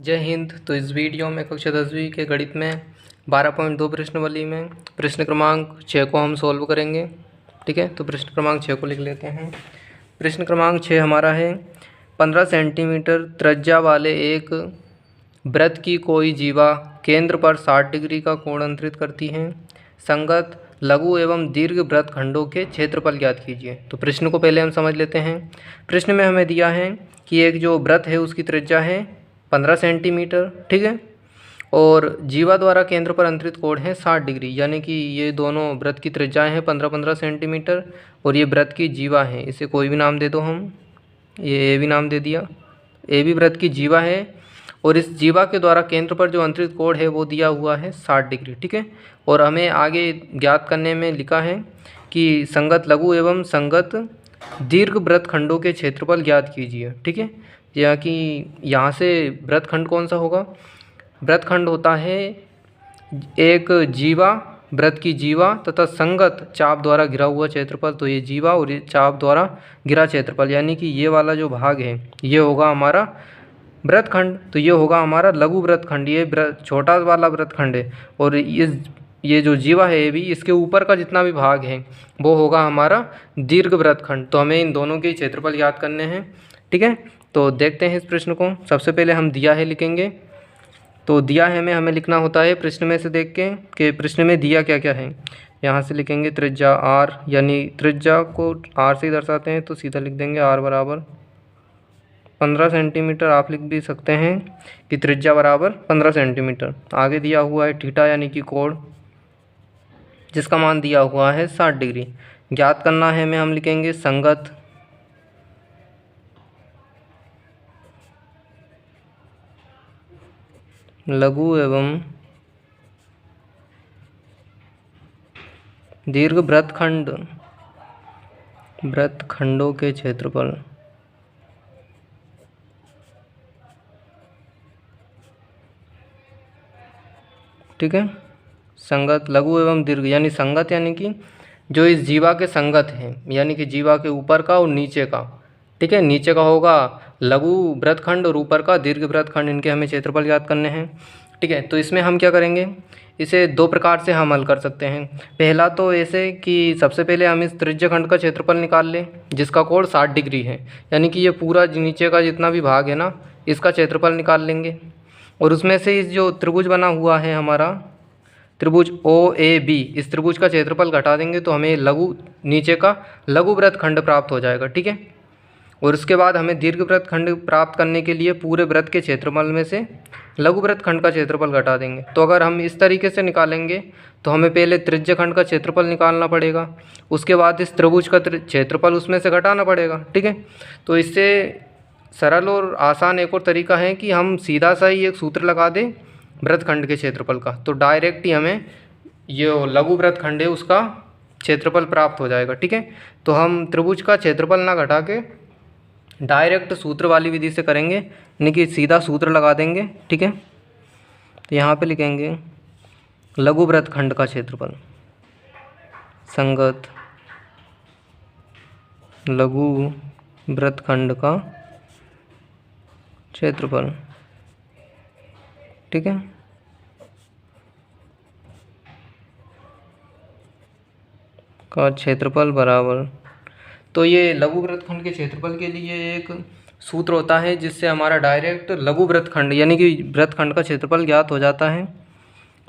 जय हिंद। तो इस वीडियो में कक्षा 10वीं के गणित में 12.2 प्रश्नावली में प्रश्न क्रमांक 6 को हम सॉल्व करेंगे। ठीक है, तो प्रश्न क्रमांक 6 को लिख लेते हैं। प्रश्न क्रमांक 6 हमारा है, 15 सेंटीमीटर त्रिज्या वाले एक वृत्त की कोई जीवा केंद्र पर 60 डिग्री का कोण अंतरित करती है। संगत लघु एवं दीर्घ वृत्तखंडों के क्षेत्रफल ज्ञात कीजिए। तो प्रश्न को पहले हम समझ लेते हैं। प्रश्न में हमें दिया है कि एक जो वृत्त है उसकी त्रिज्या है 15 सेंटीमीटर, ठीक है, और जीवा द्वारा केंद्र पर अंतरित कोण है 60 डिग्री, यानी कि ये दोनों वृत्त की त्रिज्याएं हैं 15-15 सेंटीमीटर और ये वृत्त की जीवा है। इसे कोई भी नाम दे दो, हम ये ए भी नाम दे दिया। ए भी वृत्त की जीवा है और इस जीवा के द्वारा केंद्र पर जो अंतरित कोण है वो दिया हुआ है 60 डिग्री, ठीक है। और हमें आगे ज्ञात करने में लिखा है कि संगत लघु एवं संगत दीर्घ वृत्तखंडों के क्षेत्रफल ज्ञात कीजिए, ठीक है। या कि यहाँ से वृत्तखंड कौन सा होगा? वृत्तखंड होता है एक जीवा, वृत्त की जीवा तथा संगत चाप द्वारा घिरा हुआ क्षेत्रफल। तो ये जीवा और ये चाप द्वारा घिरा क्षेत्रफल, यानी कि ये वाला जो भाग है ये होगा हमारा वृत्तखंड। तो ये होगा हमारा लघु वृत्तखंड, ये छोटा वाला वृत्तखंड है। और ये जो जीवा है ये भी, इसके ऊपर का जितना भी भाग है वो होगा हमारा दीर्घ वृत्तखंड। तो हमें इन दोनों के क्षेत्रफल याद करने हैं, ठीक है। तो देखते हैं इस प्रश्न को। सबसे पहले हम दिया है लिखेंगे। तो दिया है में हमें लिखना होता है प्रश्न में से देख के कि प्रश्न में दिया क्या क्या है। यहाँ से लिखेंगे त्रिज्या आर, यानी त्रिज्या को आर से ही दर्शाते हैं, तो सीधा लिख देंगे आर बराबर 15 सेंटीमीटर। आप लिख भी सकते हैं कि त्रिज्या बराबर 15 सेंटीमीटर। आगे दिया हुआ है थीटा, यानी कि कोण, जिसका मान दिया हुआ है 60 डिग्री। ज्ञात करना है में हम लिखेंगे संगत लघु एवं दीर्घ वृत्तखंडों के क्षेत्रफल, ठीक है। संगत लघु एवं दीर्घ, यानी संगत यानी कि जो इस जीवा के संगत हैं, यानी कि जीवा के ऊपर का और नीचे का, ठीक है। नीचे का होगा लघु वृत्तखंड और ऊपर का दीर्घ वृत्तखंड, इनके हमें क्षेत्रफल याद करने हैं, ठीक है। तो इसमें हम क्या करेंगे, इसे दो प्रकार से हम हल कर सकते हैं। पहला तो ऐसे कि सबसे पहले हम इस त्रिज्य खंड का क्षेत्रफल निकाल लें जिसका कोण 60 डिग्री है, यानी कि ये पूरा नीचे का जितना भी भाग है ना, इसका क्षेत्रफल निकाल लेंगे। और उसमें से इस जो त्रिभुज बना हुआ है हमारा त्रिभुज ओ ए बी, इस त्रिभुज का क्षेत्रफल घटा देंगे तो हमें नीचे का लघु वृत्तखंड प्राप्त हो जाएगा, ठीक है। और उसके बाद हमें दीर्घ वृत्तखंड प्राप्त करने के लिए पूरे वृत्त के क्षेत्रफल में से लघु वृत्तखंड का क्षेत्रफल घटा देंगे। तो अगर हम इस तरीके से निकालेंगे तो हमें पहले त्रिज्य खंड का क्षेत्रफल निकालना पड़ेगा, उसके बाद इस त्रिभुज का क्षेत्रफल उसमें से घटाना पड़ेगा, ठीक है। तो इससे सरल और आसान एक और तरीका है कि हम सीधा सा ही एक सूत्र लगा दें वृत्तखंड के क्षेत्रफल का, तो डायरेक्ट ही हमें ये लघु वृत्तखंड है उसका क्षेत्रफल प्राप्त हो जाएगा, ठीक है। तो हम त्रिभुज का क्षेत्रफल ना घटा के डायरेक्ट सूत्र वाली विधि से करेंगे, यानी कि सीधा सूत्र लगा देंगे, ठीक है। तो यहाँ पे लिखेंगे लघु वृत्तखंड का क्षेत्रफल, संगत लघु वृत्तखंड का क्षेत्रफल, ठीक है। का क्षेत्रफल बराबर, तो ये लघु वृत्तखंड के क्षेत्रफल के लिए एक सूत्र होता है जिससे हमारा डायरेक्ट लघु वृत्तखंड यानी कि वृत्तखंड का क्षेत्रफल ज्ञात हो जाता है।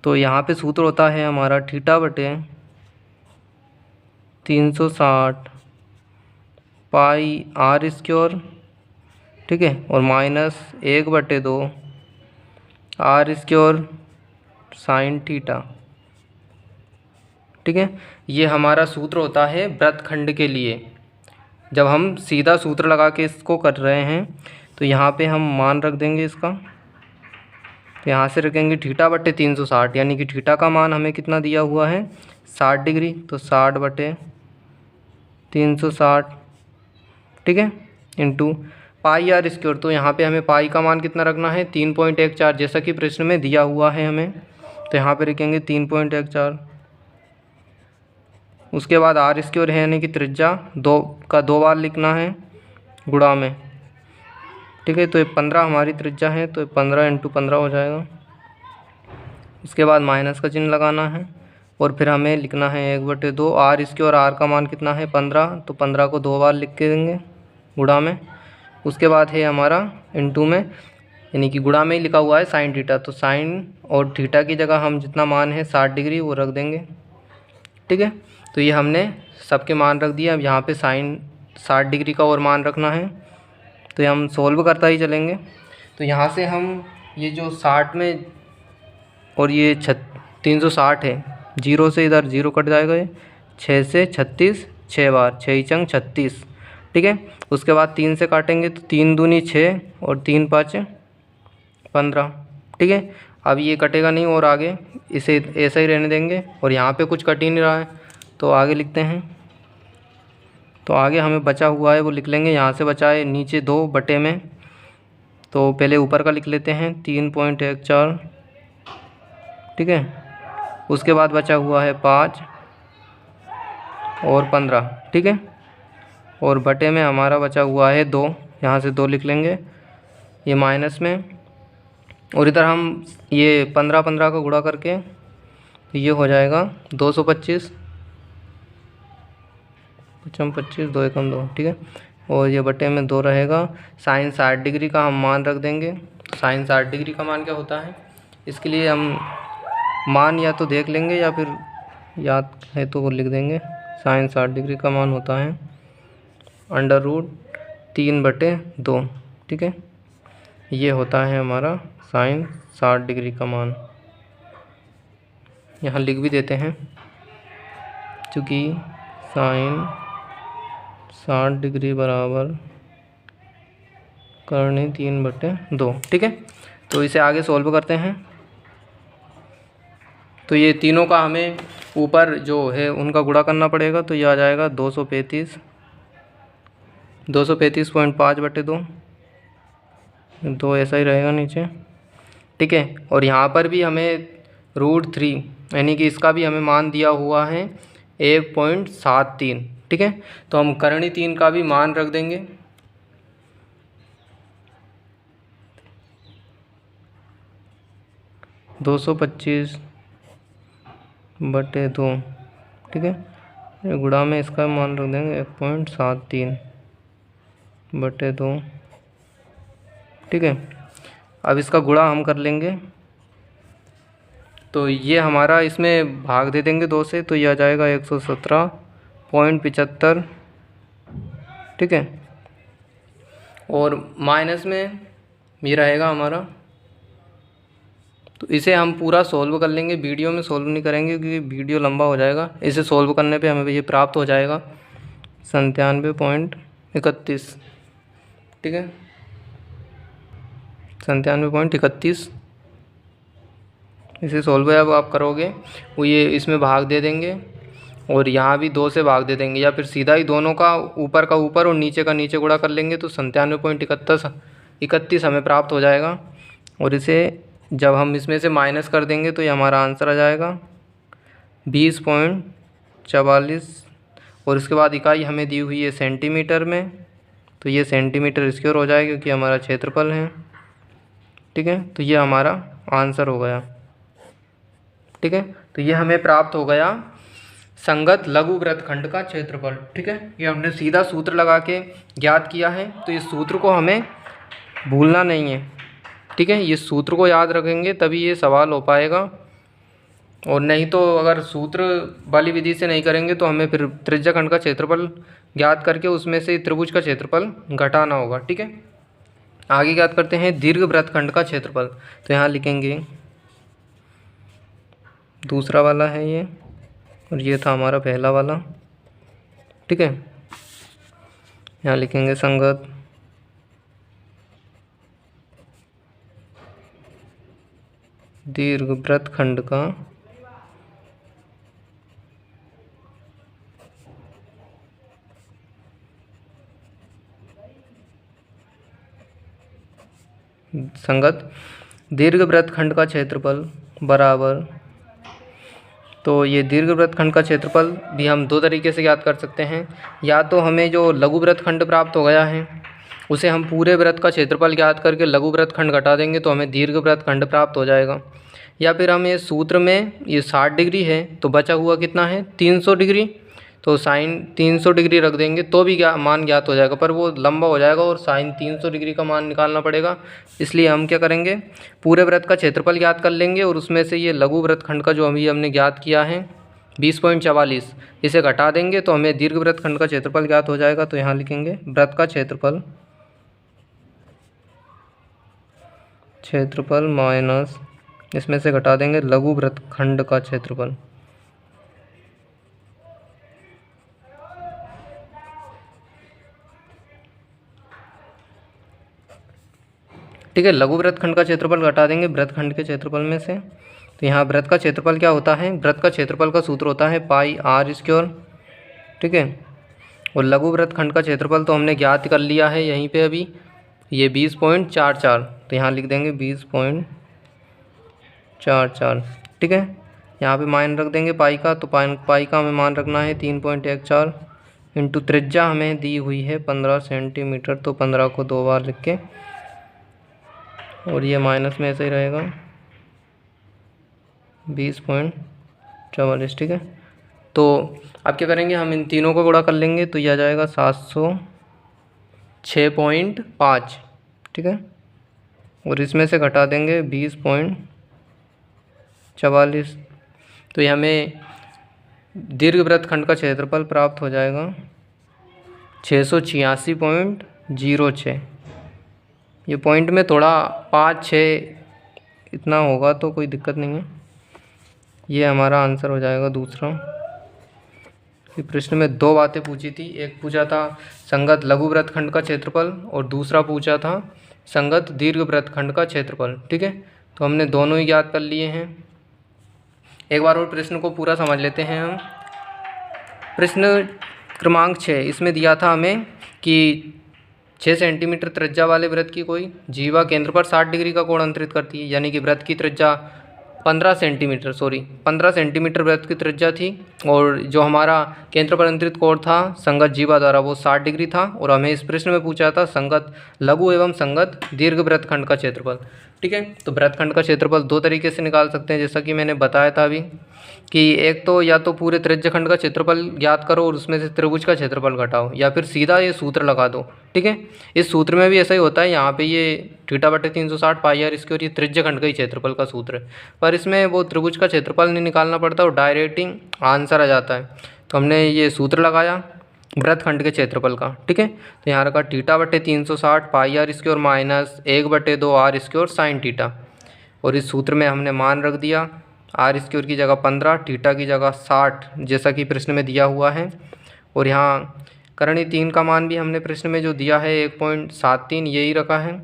तो यहाँ पे सूत्र होता है हमारा थीटा बटे 360 पाई आर स्क्वायर, ठीक है, और minus 1/2 r square sine theta, ठीक है। ये हमारा सूत्र होता है वृत्तखंड के लिए। जब हम सीधा सूत्र लगा के इसको कर रहे हैं तो यहाँ पे हम मान रख देंगे इसका, तो यहाँ से रखेंगे थीटा बटे 360, यानी कि थीटा का मान हमें कितना दिया हुआ है 60 डिग्री, तो 60 बटे 360, ठीक है, इंटू पाई आर स्क्वायर। तो यहाँ पे हमें पाई का मान कितना रखना है 3.14, जैसा कि प्रश्न में दिया हुआ है हमें। तो यहाँ पे रखेंगे 3.14। उसके बाद आर स्क्वायर है, यानी कि त्रिज्या दो बार लिखना है गुणा में, ठीक है। तो ये 15 हमारी त्रिज्या है, तो 15 × 15 हो जाएगा। इसके बाद माइनस का चिन्ह लगाना है और फिर हमें लिखना है 1/2 r इसके, और r का मान कितना है 15, तो 15 को 2 बार लिख के देंगे गुणा में। उसके बाद है हमारा इंटू में, यानी कि गुणा में ही लिखा हुआ है साइन थीटा, तो साइन और थीटा की जगह हम जितना मान है 60 डिग्री वो रख देंगे, ठीक है। तो ये हमने सबके मान रख दिया। अब यहाँ पे साइन 60 डिग्री का और मान रखना है, तो ये हम सोल्व करता ही चलेंगे। तो यहाँ से हम ये जो 60 में और ये 360 है, 0 से इधर 0 कट जाएगा, ये 6 से 36 6 बार, 6 चंग 36, ठीक है। उसके बाद 3 से काटेंगे तो 3 दूनी 6 और 3 5 15, ठीक है। अब ये कटेगा नहीं और आगे इसे ऐसा ही रहने देंगे, और यहाँ पे कुछ कट ही नहीं रहा है तो आगे लिखते हैं। तो आगे हमें बचा हुआ है वो लिख लेंगे। यहाँ से बचा है नीचे 2 बटे में, तो पहले ऊपर का लिख लेते हैं 3.14, ठीक है। उसके बाद बचा हुआ है 5 और 15, ठीक है। और बटे में हमारा बचा हुआ है 2, यहाँ से 2 लिख लेंगे ये माइनस में, और इधर हम ये 15 का गुणा करके ये हो जाएगा 225, 25 2 एकम 2, ठीक है। और ये बटे में 2 रहेगा। साइन 60 डिग्री का हम मान रख देंगे। साइन 60 डिग्री का मान क्या होता है, इसके लिए हम मान या तो देख लेंगे या फिर याद है तो वो लिख देंगे। साइन 60 डिग्री का मान होता है √3/2, ठीक है। ये होता है हमारा साइन 60 डिग्री का मान। यहाँ लिख भी देते हैं, चूँकि साइन 60 डिग्री बराबर करनी 3/2, ठीक है। तो इसे आगे सॉल्व करते हैं। तो ये तीनों का हमें ऊपर जो है उनका गुणा करना पड़ेगा, तो ये आ जाएगा 235, 235.5/2, 2 ऐसा ही रहेगा नीचे, ठीक है। और यहाँ पर भी हमें √3 यानी कि इसका भी हमें मान दिया हुआ है 1.73, ठीक है। तो हम करणी 3 का भी मान रख देंगे। (225/2), ठीक है। गुणा में इसका मान रख देंगे 1.73/2, ठीक है। अब इसका गुणा हम कर लेंगे, तो ये हमारा इसमें भाग दे देंगे 2 से, तो यह आ जाएगा 117.75, ठीक है। और माइनस में ये रहेगा हमारा। तो इसे हम पूरा सॉल्व कर लेंगे, वीडियो में सॉल्व नहीं करेंगे क्योंकि वीडियो लंबा हो जाएगा। इसे सॉल्व करने पे हमें ये प्राप्त हो जाएगा 97.31, ठीक है। 97.31 इसे सॉल्व अब आप करोगे वो ये इसमें भाग दे देंगे और यहाँ भी 2 से भाग दे देंगे, या फिर सीधा ही दोनों का ऊपर और नीचे का नीचे गुणा कर लेंगे, तो 97.31 हमें प्राप्त हो जाएगा। और इसे जब हम इसमें से माइनस कर देंगे तो ये हमारा आंसर आ जाएगा 20.44। और इसके बाद इकाई हमें दी हुई है सेंटीमीटर में, तो ये सेंटीमीटर स्क्वायर हो जाएगा क्योंकि हमारा क्षेत्रफल है, ठीक है। तो ये हमारा आंसर हो गया, ठीक है। तो ये हमें प्राप्त हो गया संगत लघु वृत्तखंड का क्षेत्रफल, ठीक है। ये हमने सीधा सूत्र लगा के ज्ञात किया है, तो इस सूत्र को हमें भूलना नहीं है, ठीक है। ये सूत्र को याद रखेंगे तभी ये सवाल हो पाएगा, और नहीं तो अगर सूत्र वाली विधि से नहीं करेंगे तो हमें फिर त्रिज्या खंड का क्षेत्रफल ज्ञात करके उसमें से त्रिभुज का क्षेत्रफल घटाना होगा, ठीक है। आगे ज्ञात करते हैं दीर्घ वृत्तखंड का क्षेत्रफल। तो यहाँ लिखेंगे दूसरा वाला है ये, और ये था हमारा पहला वाला, ठीक है। यहाँ लिखेंगे संगत दीर्घ वृत्तखंड का दीर्घ वृत्तखंड का क्षेत्रफल बराबर। तो ये दीर्घ वृत्तखंड का क्षेत्रफल भी हम 2 तरीके से ज्ञात कर सकते हैं। या तो हमें जो लघु वृत्तखंड प्राप्त हो गया है उसे हम पूरे वृत्त का क्षेत्रफल ज्ञात करके लघु वृत्तखंड घटा देंगे तो हमें दीर्घ वृत्तखंड प्राप्त हो जाएगा। या फिर हम ये सूत्र में ये 60 डिग्री है तो बचा हुआ कितना है 300 डिग्री, तो साइन 300 डिग्री रख देंगे तो भी मान ज्ञात हो जाएगा, पर वो लंबा हो जाएगा और साइन 300 डिग्री का मान निकालना पड़ेगा। इसलिए हम क्या करेंगे, पूरे वृत्त का क्षेत्रफल ज्ञात कर लेंगे और उसमें से ये लघु वृत्तखंड का जो अभी हमने ज्ञात किया है 20.44 इसे घटा देंगे तो हमें दीर्घ वृत्तखंड का क्षेत्रफल ज्ञात हो जाएगा। तो यहाँ लिखेंगे वृत्त का क्षेत्रफल माइनस इसमें से घटा देंगे लघु वृत्तखंड का क्षेत्रफल। ठीक है, लघु वृत्तखंड का क्षेत्रफल घटा देंगे वृत्तखंड के क्षेत्रफल में से। तो यहाँ वृत्त का क्षेत्रफल क्या होता है, वृत्त का क्षेत्रफल का सूत्र होता है पाई आर स्क्वायर। ठीक है, और लघु वृत्तखंड का क्षेत्रफल तो हमने ज्ञात कर लिया है यहीं पे अभी, ये 20.44, तो यहाँ लिख देंगे 20.44। ठीक है, यहाँ पे मान रख देंगे पाई का, तो पाई का हमें मान रखना है 3.14 इंटू त्रिज्या हमें दी हुई है 15 सेंटीमीटर, तो 15 को 2 बार लिख के, और ये माइनस में ऐसे ही रहेगा 20.44। ठीक है, तो अब क्या करेंगे, हम इन तीनों को गुणा कर लेंगे तो यह आ जाएगा 706.5। ठीक है, और इसमें से घटा देंगे 20.44, तो ये हमें दीर्घ वृत्तखंड का क्षेत्रफल प्राप्त हो जाएगा 686.06। ये पॉइंट में थोड़ा 5-6 इतना होगा तो कोई दिक्कत नहीं है, ये हमारा आंसर हो जाएगा दूसरा। कि प्रश्न में 2 बातें पूछी थी, एक पूछा था संगत लघु वृत्तखंड का क्षेत्रफल और दूसरा पूछा था संगत दीर्घ वृत्तखंड का क्षेत्रफल। ठीक है, तो हमने दोनों ही याद कर लिए हैं। एक बार और प्रश्न को पूरा समझ लेते हैं हम। प्रश्न क्रमांक 6, इसमें दिया था हमें कि 6 सेंटीमीटर त्रिज्या वाले वृत्त की कोई जीवा केंद्र पर 60 डिग्री का कोण अंतरित करती है, यानी कि वृत्त की त्रिज्या 15 सेंटीमीटर वृत्त की त्रिज्या थी, और जो हमारा केंद्र पर अंतरित कोण था संगत जीवा द्वारा वो 60 डिग्री था, और हमें इस प्रश्न में पूछा था संगत लघु एवं संगत दीर्घ वृत्तखंड का क्षेत्रफल। ठीक है, तो वृत्तखंड का क्षेत्रफल 2 तरीके से निकाल सकते हैं, जैसा कि मैंने बताया था अभी कि एक तो या तो पूरे त्रिज्यखंड का क्षेत्रफल ज्ञात करो और उसमें से त्रिभुज का क्षेत्रफल घटाओ, या फिर सीधा ये सूत्र लगा दो। ठीक है, इस सूत्र में भी ऐसा ही होता है, यहाँ पे ये θ/360 पाई आर स्क्वायर ये त्रिज्यखंड का ही क्षेत्रफल का सूत्र है, पर इसमें वो त्रिभुज का क्षेत्रफल नहीं निकालना पड़ता और डायरेक्ट ही आंसर आ जाता है। तो हमने ये सूत्र लगाया वृत्तखंड के क्षेत्रफल का। ठीक है, तो यहाँ रखा θ/360 pi r square minus 1/2 r square sine theta, और इस सूत्र में हमने मान रख दिया आर स्क्वायर की जगह 15, थीटा की जगह 60 जैसा कि प्रश्न में दिया हुआ है, और यहाँ करणीय 3 का मान भी हमने प्रश्न में जो दिया है 1.73 यही रखा है।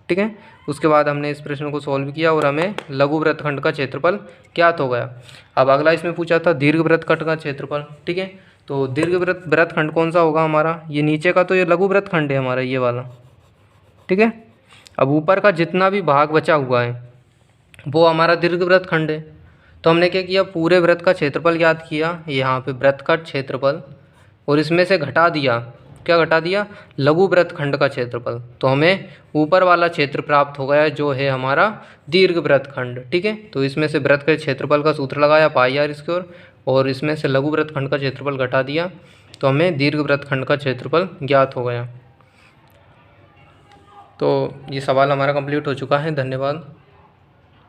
ठीक है, उसके बाद हमने इस प्रश्न को सॉल्व किया और हमें लघु वृत्तखंड का क्षेत्रफल ज्ञात हो गया। अब अगला इसमें पूछा था दीर्घ वृत्तखंड का क्षेत्रफल। ठीक है, तो दीर्घ वृत्तखंड कौन सा होगा हमारा, ये नीचे का तो ये लघु वृत्तखंड है हमारा ये वाला। ठीक है, अब ऊपर का जितना भी भाग बचा हुआ है वो हमारा दीर्घ वृत्तखंड है। तो हमने क्या किया, पूरे वृत्त का क्षेत्रफल ज्ञात किया, यहाँ पे वृत्त का क्षेत्रफल, और इसमें से घटा दिया, क्या घटा दिया, लघु वृत्तखंड का क्षेत्रफल, तो हमें ऊपर वाला क्षेत्र प्राप्त हो गया जो है हमारा दीर्घ वृत्तखंड। ठीक है, तो इसमें से वृत्त के क्षेत्रफल का सूत्र लगाया पाई आर स्क्वायर, और इसमें से लघु वृत्तखंड का क्षेत्रफल घटा दिया, तो हमें दीर्घ वृत्तखंड का क्षेत्रफल ज्ञात हो गया। तो ये सवाल हमारा कंप्लीट हो चुका है, धन्यवाद।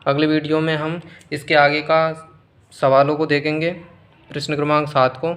अगले वीडियो में हम इसके आगे का सवालों को देखेंगे, प्रश्न क्रमांक 7 को।